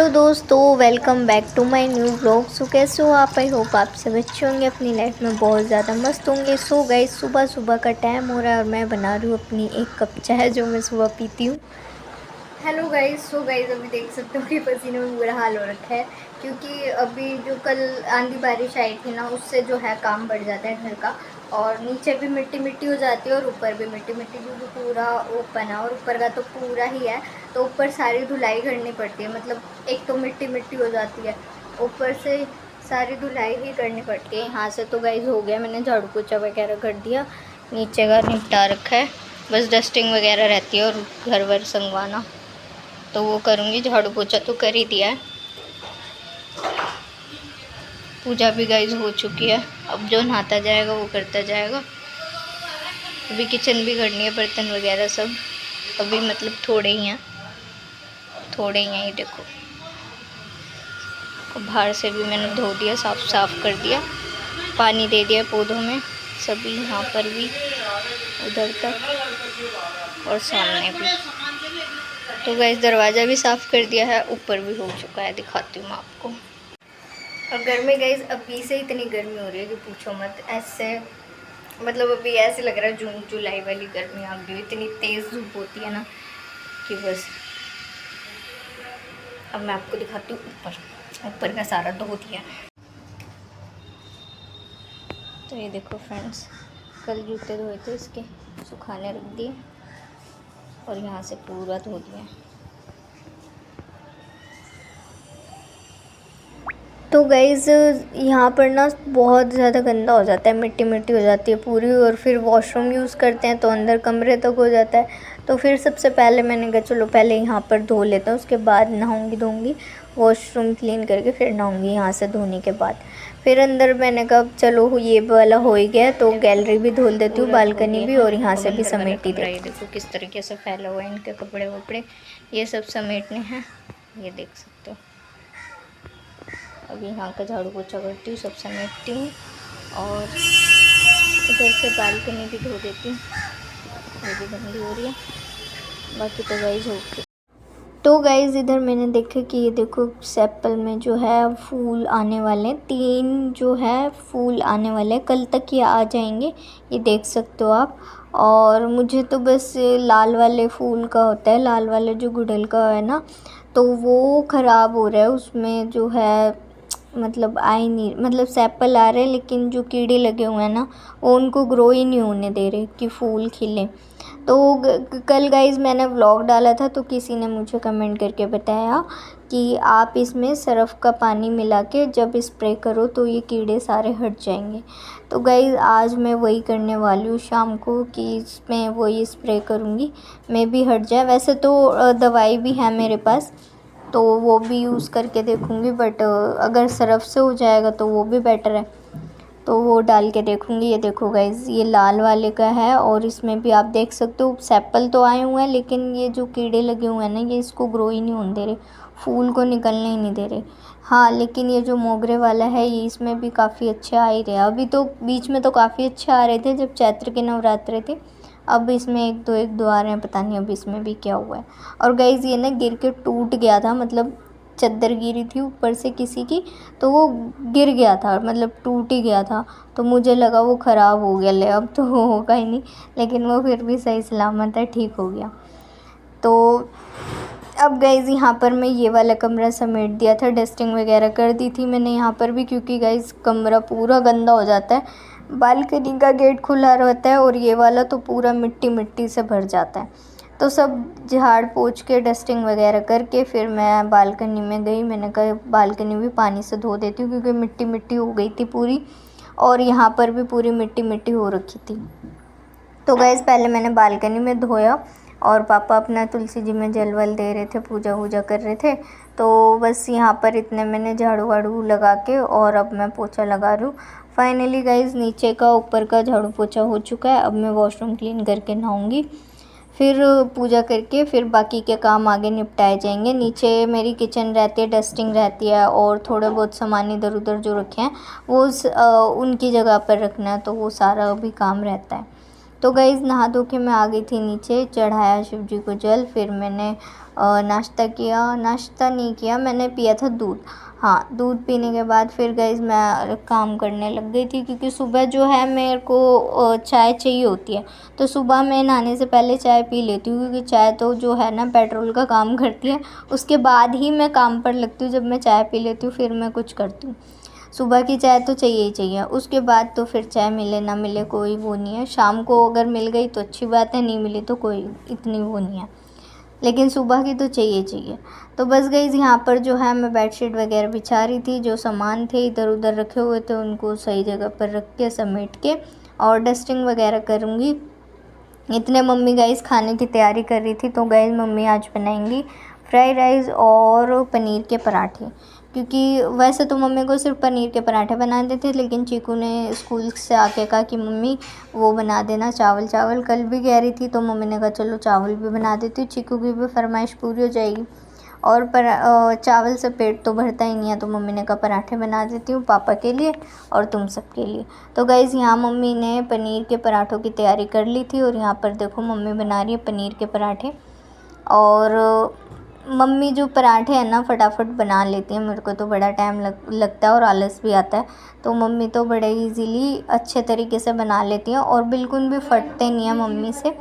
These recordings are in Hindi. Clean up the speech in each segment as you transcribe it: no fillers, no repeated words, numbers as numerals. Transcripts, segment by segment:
हेलो दोस्तों, welcome back to my new vlog. So कैसे हो आप? आई होप आप सब अच्छे होंगे, अपनी लाइफ में बहुत ज़्यादा मस्त होंगे। सो गाइस, सुबह सुबह का टाइम हो रहा है और मैं बना रही हूँ अपनी एक कप चाय जो मैं सुबह पीती हूँ। हेलो गाइस, सो गाइस अभी देख सकते हो कि पसीने में बुरा हाल हो रखा है, क्योंकि अभी जो कल आंधी बारिश आई थी ना, उससे जो है काम बढ़ जाता है घर का। और नीचे भी मिट्टी मिट्टी हो जाती है और ऊपर भी मिट्टी मिट्टी, क्योंकि पूरा ओपन है और ऊपर का तो पूरा ही है। तो ऊपर सारी धुलाई करनी पड़ती है, मतलब एक तो मिट्टी मिट्टी हो जाती है, ऊपर से सारी धुलाई ही करनी पड़ती है। यहाँ से तो गाइस हो गया, मैंने झाड़ू पोछा वगैरह कर दिया, नीचे का निपटा रखा है, बस डस्टिंग वगैरह रहती है और घर वर संगवाना तो वो करूँगी। झाड़ू पोछा तो कर ही दिया है, पूजा भी गाइस हो चुकी है। अब जो नहाता जाएगा वो करता जाएगा। अभी किचन भी करनी है, बर्तन वगैरह सब अभी मतलब थोड़े ही हैं, थोड़े ही हैं। ये देखो, बाहर से भी मैंने धो दिया, साफ कर दिया, पानी दे दिया पौधों में सभी, यहाँ पर भी, उधर तक और सामने भी। तो गाइस दरवाज़ा भी साफ़ कर दिया है, ऊपर भी हो चुका है, दिखाती हूँ मैं आपको। और गर्मी गाइस अभी से इतनी गर्मी हो रही है कि पूछो मत। ऐसे मतलब अभी ऐसे लग रहा है जून जुलाई वाली गर्मी आ गई, इतनी तेज़ धूप होती है ना कि बस। अब मैं आपको दिखाती हूँ ऊपर का सारा धो दिया। तो ये देखो फ्रेंड्स, कल जूते धोए थे, इसके सुखाने रख दिए और यहाँ से पूरा धो दिया। तो गाइज़ यहाँ पर ना बहुत ज़्यादा गंदा हो जाता है, मिट्टी मिट्टी हो जाती है पूरी, और फिर वॉशरूम यूज़ करते हैं तो अंदर कमरे तक हो जाता है। तो फिर सबसे पहले मैंने कहा चलो पहले यहाँ पर धो लेते हैं, उसके बाद नहाऊंगी धोऊंगी, वॉशरूम क्लीन करके फिर नहाऊंगी यहाँ से धोने के बाद। फिर अंदर मैंने कहा चलो ये वाला हो ही गया, तो गैलरी भी धो देती हूँ, बालकनी भी, और यहाँ से भी समेट ही देती हूँ। देखो किस तरीके से फैला हुआ है, इनके कपड़े वपड़े ये सब समेटने हैं, ये देख सकते हो। अभी यहाँ का झाड़ू पोछा करती हूँ, सब समेटती हूँ और इधर से बालकनी भी धो देती हूँ, ये भी गंदी हो रही है। बाकी तो गाइस हो गई। तो गाइस इधर मैंने देखा कि ये देखो सेप्पल में जो है फूल आने वाले हैं, 3 जो है फूल आने वाले हैं, कल तक ये आ जाएंगे, ये देख सकते हो आप। और मुझे तो बस लाल वाले फूल का होता है, लाल वाले जो गुड़हल का है ना, तो वो ख़राब हो रहा है, उसमें जो है मतलब आए नहीं, मतलब सेप्पल आ रहे हैं लेकिन जो कीड़े लगे हुए हैं ना, वो उनको ग्रो ही नहीं होने दे रहे कि फूल खिले। तो कल गाइज़ मैंने व्लॉग डाला था, तो किसी ने मुझे कमेंट करके बताया कि आप इसमें सरफ़ का पानी मिला के जब स्प्रे करो तो ये कीड़े सारे हट जाएंगे। तो गाइज़ आज मैं वही करने वाली हूँ शाम को, कि इसमें वही स्प्रे करूँगी, मैं भी हट जाए। वैसे तो दवाई भी है मेरे पास, तो वो भी यूज़ करके देखूँगी, बट अगर सरफ़ से हो जाएगा तो वो भी बेटर है, तो वो डाल के देखूँगी। ये देखो गाइज़, ये लाल वाले का है और इसमें भी आप देख सकते हो सेप्पल तो आए हुए हैं, लेकिन ये जो कीड़े लगे हुए हैं ना, ये इसको ग्रो ही नहीं होने दे रहे, फूल को निकलने ही नहीं दे रहे। हाँ, लेकिन ये जो मोगरे वाला है ये इसमें भी काफ़ी अच्छे आ ही रहे हैं। अभी तो बीच में तो काफ़ी अच्छे आ रहे थे जब चैत्र के नवरात्रे थे, अब इसमें एक दो आ रहे हैं, पता नहीं अब इसमें भी क्या हुआ है। और गाइज़ ये ना गिर के टूट गया था, मतलब चद्दर गिरी थी ऊपर से किसी की, तो वो गिर गया था, मतलब टूट ही गया था। तो मुझे लगा वो ख़राब हो गया, ले अब तो वो होगा ही नहीं, लेकिन वो फिर भी सही सलामत है, ठीक हो गया। तो अब गाइज़ यहाँ पर मैं ये वाला कमरा समेट दिया था, डस्टिंग वगैरह कर दी थी मैंने यहाँ पर भी, क्योंकि गाइज़ कमरा पूरा गंदा हो जाता है। बालकनी का गेट खुला रहता है और ये वाला तो पूरा मिट्टी मिट्टी से भर जाता है। तो सब झाड़ पोंछ के डस्टिंग वगैरह करके फिर मैं बालकनी में गई, मैंने कहा बालकनी भी पानी से धो देती हूँ, क्योंकि मिट्टी मिट्टी हो गई थी पूरी, और यहाँ पर भी पूरी मिट्टी मिट्टी हो रखी थी। तो गाइज़ पहले मैंने बालकनी में धोया, और पापा अपना तुलसी जी में जल वल दे रहे थे, पूजा वूजा कर रहे थे। तो बस यहाँ पर इतने मैंने झाड़ू वाड़ू लगा के, और अब मैं पोछा लगा रही हूँ। फाइनली गाइज़ नीचे का ऊपर का झाड़ू पोछा हो चुका है, अब मैं वॉशरूम क्लीन करके नहाऊँगी, फिर पूजा करके फिर बाकी के काम आगे निपटाए जाएंगे। नीचे मेरी किचन रहती है, डस्टिंग रहती है, और थोड़े बहुत सामान इधर उधर जो रखे हैं वो उनकी जगह पर रखना है, तो वो सारा भी काम रहता है। तो गाइज़ नहा धो के मैं आ गई थी नीचे, चढ़ाया शिव जी को जल, फिर मैंने नाश्ता किया, नाश्ता नहीं किया, मैंने पिया था दूध। हाँ, दूध पीने के बाद फिर गाइज़ मैं काम करने लग गई थी, क्योंकि सुबह जो है मेरे को चाय चाहिए होती है। तो सुबह मैं नहाने से पहले चाय पी लेती हूँ, क्योंकि चाय तो जो है ना पेट्रोल का काम करती है। उसके बाद ही मैं काम पर लगती हूँ, जब मैं चाय पी लेती हूँ फिर मैं कुछ करती हूँ। सुबह की चाय तो चाहिए ही चाहिए, उसके बाद तो फिर चाय मिले ना मिले कोई वो नहीं है। शाम को अगर मिल गई तो अच्छी बात है, नहीं मिली तो कोई इतनी वो नहीं है, लेकिन सुबह की तो चाहिए चाहिए। तो बस गाइज़ यहाँ पर जो है मैं बेडशीट वगैरह बिछा रही थी, जो सामान थे इधर उधर रखे हुए थे उनको सही जगह पर रख के समेट के और डस्टिंग वगैरह करूँगी। इतने मम्मी गाइज़ खाने की तैयारी कर रही थी। तो गाइज़ मम्मी आज बनाएंगी फ्राइड राइस और पनीर के पराठे, क्योंकि वैसे तो मम्मी को सिर्फ पनीर के पराठे बनाने थे, लेकिन चीकू ने स्कूल से आके कहा कि मम्मी वो बना देना चावल। कल भी कह रही थी, तो मम्मी ने कहा चलो चावल भी बना देती हूँ, चीकू की भी फरमाइश पूरी हो जाएगी। और चावल से पेट तो भरता ही नहीं है, तो मम्मी ने कहा पराठे बना देती हूँ पापा के लिए और तुम सब के लिए। तो गाइज़ यहाँ मम्मी ने पनीर के पराठों की तैयारी कर ली थी, और यहाँ पर देखो मम्मी बना रही है पनीर के पराठे। और मम्मी जो पराठे हैं ना फटाफट बना लेती हैं, मेरे को तो बड़ा टाइम लगता है और आलस भी आता है। तो मम्मी तो बड़े इजीली अच्छे तरीके से बना लेती हैं, और बिल्कुल भी फटते नहीं हैं मम्मी से।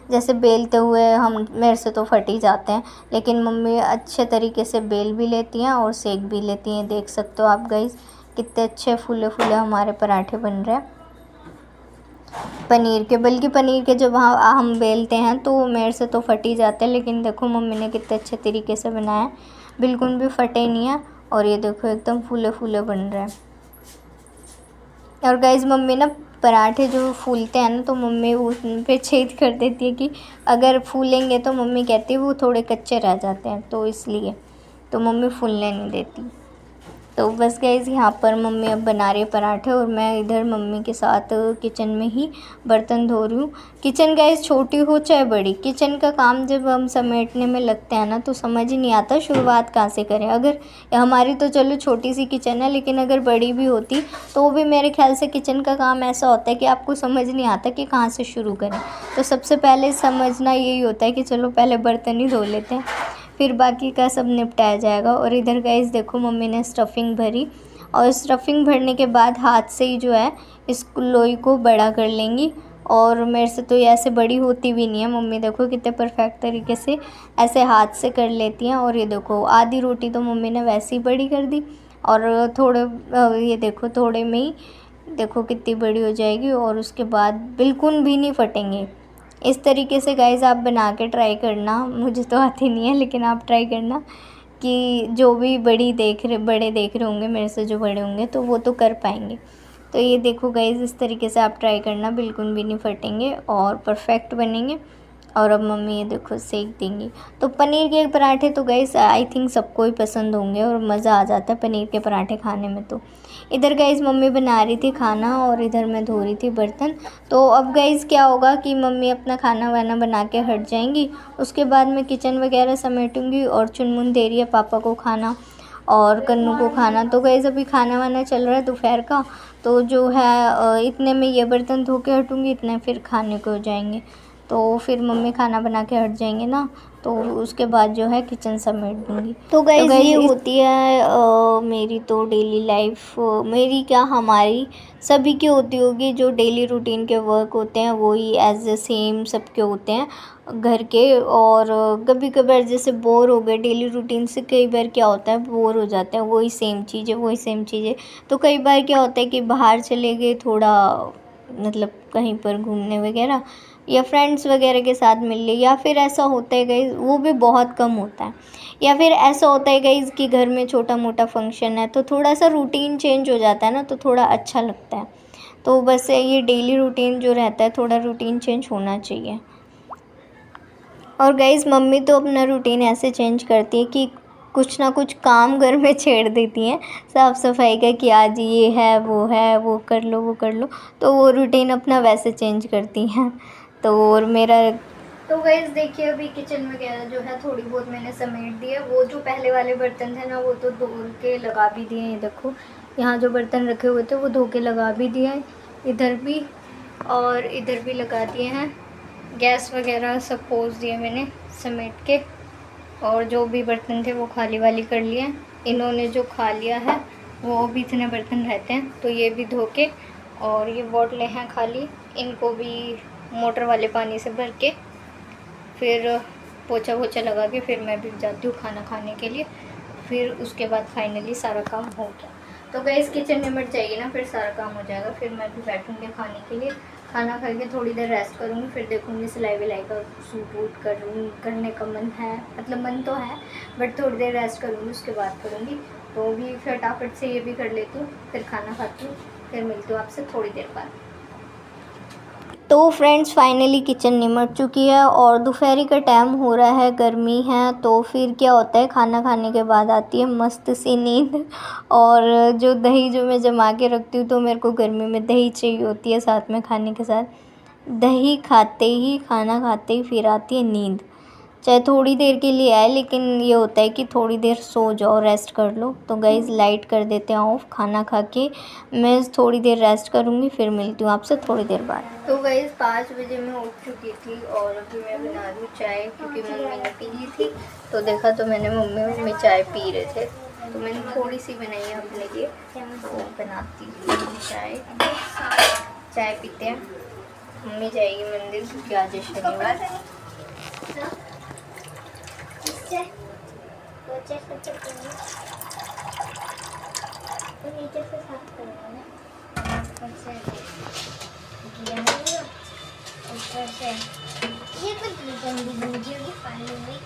जैसे बेलते हुए मेरे से तो फट ही जाते हैं, लेकिन मम्मी अच्छे तरीके से बेल भी लेती हैं और सेक भी लेती हैं। देख सकते हो आप गाइज़ कितने अच्छे फूले फूले हमारे पराठे बन रहे हैं पनीर के। बल्कि पनीर के जब हम बेलते हैं तो मेरे से तो फट ही जाते हैं, लेकिन देखो मम्मी ने कितने अच्छे तरीके से बनाया है, बिल्कुल भी फटे नहीं है। और ये देखो एकदम फूले फूले बन रहे हैं। और गाइज़ मम्मी ना पराठे जो फूलते हैं ना, तो मम्मी उन पे छेद कर देती है कि अगर फूलेंगे तो मम्मी कहती है वो थोड़े कच्चे रह जाते हैं, तो इसलिए तो मम्मी फूलने नहीं देती। तो बस गाइज़ यहाँ पर मम्मी अब बना रही है पराठे, और मैं इधर मम्मी के साथ किचन में ही बर्तन धो रही हूँ। किचन गाइज़ छोटी हो चाहे बड़ी, किचन का काम जब हम समेटने में लगते हैं ना, तो समझ ही नहीं आता शुरुआत कहाँ से करें। अगर हमारी तो चलो छोटी सी किचन है, लेकिन अगर बड़ी भी होती तो भी मेरे ख्याल से किचन का काम ऐसा होता है कि आपको समझ नहीं आता कि कहाँ से शुरू करें। तो सबसे पहले समझना यही होता है कि चलो पहले बर्तन ही धो लेते हैं, फिर बाकी का सब निपटाया जाएगा। और इधर गाइस देखो मम्मी ने स्टफिंग भरी, और स्टफिंग भरने के बाद हाथ से ही जो है इस लोई को बड़ा कर लेंगी। और मेरे से तो ये ऐसे बड़ी होती भी नहीं है, मम्मी देखो कितने परफेक्ट तरीके से ऐसे हाथ से कर लेती हैं। और ये देखो आधी रोटी तो मम्मी ने वैसे ही बड़ी कर दी, और थोड़े ये देखो थोड़े में ही देखो कितनी बड़ी हो जाएगी, और उसके बाद बिल्कुल भी नहीं फटेंगे। इस तरीके से गाइज़ आप बना के ट्राई करना, मुझे तो आती नहीं है लेकिन आप ट्राई करना, कि जो भी बड़े देख रहे होंगे मेरे से, जो बड़े होंगे तो वो तो कर पाएंगे। तो ये देखो गाइज़ इस तरीके से आप ट्राई करना, बिल्कुल भी नहीं फटेंगे और परफेक्ट बनेंगे। और अब मम्मी ये देखो सेक देंगी। तो पनीर के पराठे तो गाइस आई थिंक सबको ही पसंद होंगे, और मज़ा आ जाता है पनीर के पराठे खाने में। तो इधर गाइस मम्मी बना रही थी खाना, और इधर मैं धो रही थी बर्तन। तो अब गाइस क्या होगा कि मम्मी अपना खाना वाना बना के हट जाएंगी, उसके बाद मैं किचन वगैरह समेटूंगी, और चुनमुन दे रही है पापा को खाना और कन्नू को खाना। तो गाइस अभी खाना वाना चल रहा है दोपहर का, तो जो है इतने में ये बर्तन धो के हटूँगी, इतने फिर खाने को हो जाएंगे। तो फिर मम्मी खाना बना के हट जाएंगे ना, तो उसके बाद जो है किचन समेट दूँगी। तो गाइज़ ये होती है मेरी तो डेली लाइफ, मेरी क्या हमारी सभी की होती होगी। जो डेली रूटीन के वर्क होते हैं वही एज ए सेम सबके होते हैं घर के। और कभी कभार जैसे बोर हो गए डेली रूटीन से, कई बार क्या होता है बोर हो जाते हैं, वही सेम चीज़ें। तो कई बार क्या होता है कि बाहर चले गए थोड़ा, मतलब कहीं पर घूमने वगैरह, या फ्रेंड्स वगैरह के साथ मिल लिए, या फिर ऐसा होता है गाइज़ वो भी बहुत कम होता है, या फिर ऐसा होता है गाइज़ कि घर में छोटा मोटा फंक्शन है, तो थोड़ा सा रूटीन चेंज हो जाता है ना, तो थोड़ा अच्छा लगता है। तो बस ये डेली रूटीन जो रहता है थोड़ा रूटीन चेंज होना चाहिए। और गाइज़ मम्मी तो अपना रूटीन ऐसे चेंज करती है कि कुछ ना कुछ काम घर में छेड़ देती हैं साफ़ सफाई का, कि आज ये है वो कर लो। तो वो रूटीन अपना वैसे चेंज करती हैं। तो और मेरा तो गाइज़ देखिए अभी किचन वगैरह जो है थोड़ी बहुत मैंने समेट दी है। वो जो पहले वाले बर्तन थे ना वो तो धो के लगा भी दिए। ये देखो यहाँ जो बर्तन रखे हुए थे वो धो के लगा भी दिए, इधर भी और इधर भी लगा दिए हैं, गैस वगैरह सब पोंछ दिए मैंने समेट के। और जो भी बर्तन थे वो खाली वाली कर लिए। इन्होंने जो खा लिया है वो भी इतने बर्तन रहते हैं तो ये भी धो के, और ये बोतलें हैं खाली, इनको भी मोटर वाले पानी से भर के फिर पोछा वोछा लगा के फिर मैं भी जाती हूँ खाना खाने के लिए। फिर उसके बाद फाइनली सारा काम हो गया। तो गैस किचन निमट जाएगी ना, फिर सारा काम हो जाएगा। फिर मैं भी बैठूँगी खाने के लिए, खाना खा के थोड़ी देर रेस्ट करूँगी, फिर देखूँगी सिलाई विलाई का सूट वूट करने का मन है, मतलब मन तो है बट थोड़ी देर रेस्ट करूँगी उसके बाद करूँगी। तो भी फटाफट से ये भी कर लेती हूँ, फिर खाना खाती हूँ, फिर मिलती हूँ आपसे थोड़ी देर बाद। तो फ्रेंड्स फाइनली किचन निमट चुकी है और दोपहर का टाइम हो रहा है, गर्मी है। तो फिर क्या होता है, खाना खाने के बाद आती है मस्त सी नींद। और जो दही जो मैं जमा के रखती हूँ, तो मेरे को गर्मी में दही चाहिए होती है साथ में खाने के साथ। दही खाते ही, खाना खाते ही फिर आती है नींद, चाहे थोड़ी देर के लिए आए, लेकिन ये होता है कि थोड़ी देर सो जाओ, रेस्ट कर लो। तो गाइज़ लाइट कर देते हैं ऑफ। खाना खा के मैं थोड़ी देर रेस्ट करूँगी, फिर मिलती हूँ आपसे थोड़ी देर बाद। तो गाइज़ 5 बजे मैं उठ चुकी थी और अभी मैं बना रही हूँ चाय, क्योंकि मम्मी ने पी ली थी। तो देखा तो मैंने मम्मी चाय पी रहे थे, तो मैंने थोड़ी सी बनाई है अपने लिए, तो बनाती हूँ चाय। चाय पीते हैं। मम्मी जाएगी मंदिर क्योंकि आज है शनिवार। नीचे से साफ करूँगा ना, ऊपर से ये कुछ गंदी गंदी होगी पानी में।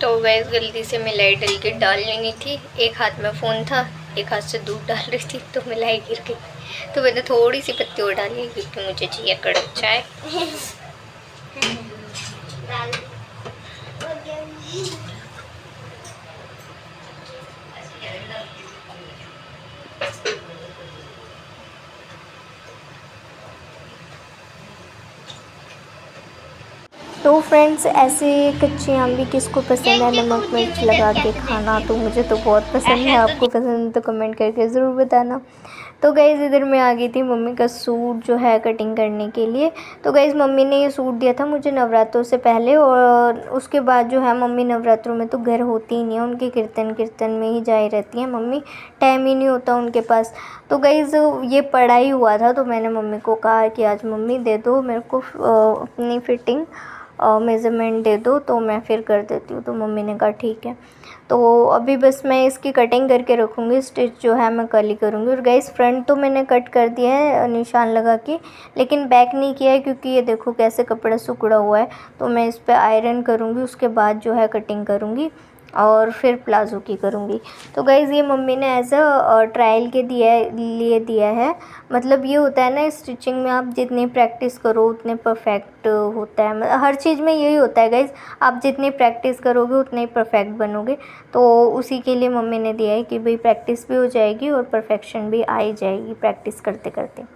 तो वैसे गलती से मिलाई डल के डाल लेनी थी, एक हाथ में फ़ोन था, एक हाथ से दूध डाल रही थी, तो मिलाई गिर गई। तो मैंने थोड़ी सी पत्ती और डाली क्योंकि मुझे चाहिए कड़क चाय। तो फ्रेंड्स ऐसे कच्चे आम भी किसको पसंद है नमक मिर्च लगा के खाना, तो मुझे तो बहुत पसंद है। आपको पसंद है तो कमेंट करके ज़रूर बताना। तो गाइज़ इधर मैं आ गई थी मम्मी का सूट जो है कटिंग करने के लिए। तो गाइज़ मम्मी ने ये सूट दिया था मुझे नवरात्रों से पहले, और उसके बाद जो है मम्मी नवरात्रों में तो घर होती ही नहीं है, उनके कीर्तन में ही जाई रहती हैं मम्मी, टाइम ही नहीं होता उनके पास। तो गाइज़ ये पड़ा ही हुआ था, तो मैंने मम्मी को कहा कि आज मम्मी दे दो मेरे को अपनी फ़िटिंग, मेज़रमेंट दे दो तो मैं फिर कर देती हूँ। तो मम्मी ने कहा ठीक है। तो अभी बस मैं इसकी कटिंग करके रखूँगी, स्टिच जो है मैं कल ही करूँगी। और गाइस फ्रंट तो मैंने कट कर दिया है निशान लगा के, लेकिन बैक नहीं किया है क्योंकि ये देखो कैसे कपड़ा सिकुड़ा हुआ है। तो मैं इस पर आयरन करूँगी, उसके बाद जो है कटिंग करूँगी और फिर प्लाज़ो की करूँगी। तो गाइज़ ये मम्मी ने एज अ ट्रायल के लिए दिया है। मतलब ये होता है ना स्टिचिंग में, आप जितनी प्रैक्टिस करो उतने परफेक्ट होता है। मतलब हर चीज़ में यही होता है गाइज़, आप जितनी प्रैक्टिस करोगे उतने ही परफेक्ट बनोगे। तो उसी के लिए मम्मी ने दिया है कि भाई प्रैक्टिस भी हो जाएगी और परफेक्शन भी आ ही जाएगी प्रैक्टिस करते करते।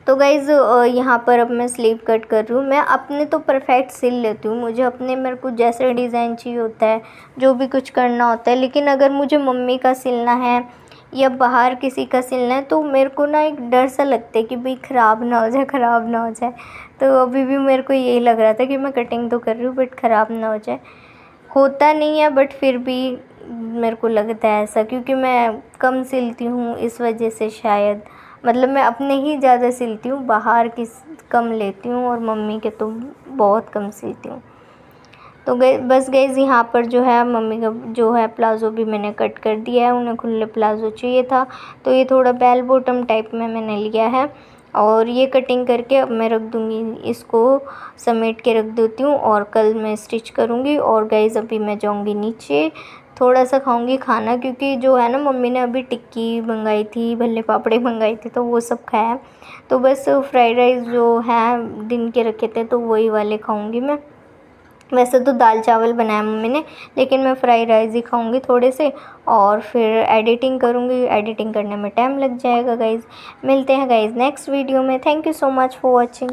तो गाइज़ यहाँ पर अब मैं स्लीव कट कर रही हूँ। मैं अपने तो परफेक्ट सिल लेती हूँ, मुझे अपने मेरे को जैसे डिज़ाइन चाहिए होता है, जो भी कुछ करना होता है। लेकिन अगर मुझे मम्मी का सिलना है या बाहर किसी का सिलना है तो मेरे को ना एक डर सा लगता है कि भाई ख़राब ना हो जाए, ख़राब ना हो जाए। तो अभी भी मेरे को यही लग रहा था कि मैं कटिंग तो कर रही हूँ बट ख़राब ना हो जाए। होता नहीं है बट फिर भी मेरे को लगता है ऐसा, क्योंकि मैं कम सिलती हूँ इस वजह से शायद। मतलब मैं अपने ही ज़्यादा सिलती हूँ, बाहर की कम लेती हूँ और मम्मी के तो बहुत कम सिलती हूँ। तो बस गाइज़ यहाँ पर जो है मम्मी का जो है प्लाज़ो भी मैंने कट कर दिया है, उन्हें खुले प्लाज़ो चाहिए था तो ये थोड़ा बेल बॉटम टाइप में मैंने लिया है। और ये कटिंग करके अब मैं रख दूँगी, इसको समेट के रख देती हूँ और कल मैं स्टिच करूँगी। और गाइज़ अभी मैं जाऊँगी नीचे, थोड़ा सा खाऊंगी खाना, क्योंकि जो है ना मम्मी ने अभी टिक्की मंगाई थी, भल्ले पापड़ी मंगाई थी, तो वो सब खाया। तो बस फ्राइड राइस जो है दिन के रखे थे तो वही वाले खाऊंगी मैं। वैसे तो दाल चावल बनाया मम्मी ने, लेकिन मैं फ्राइड राइस ही खाऊंगी थोड़े से, और फिर एडिटिंग करूंगी। एडिटिंग करने में टाइम लग जाएगा गाइज़। मिलते हैं गाइज़ नेक्स्ट वीडियो में। Thank you so much for watching.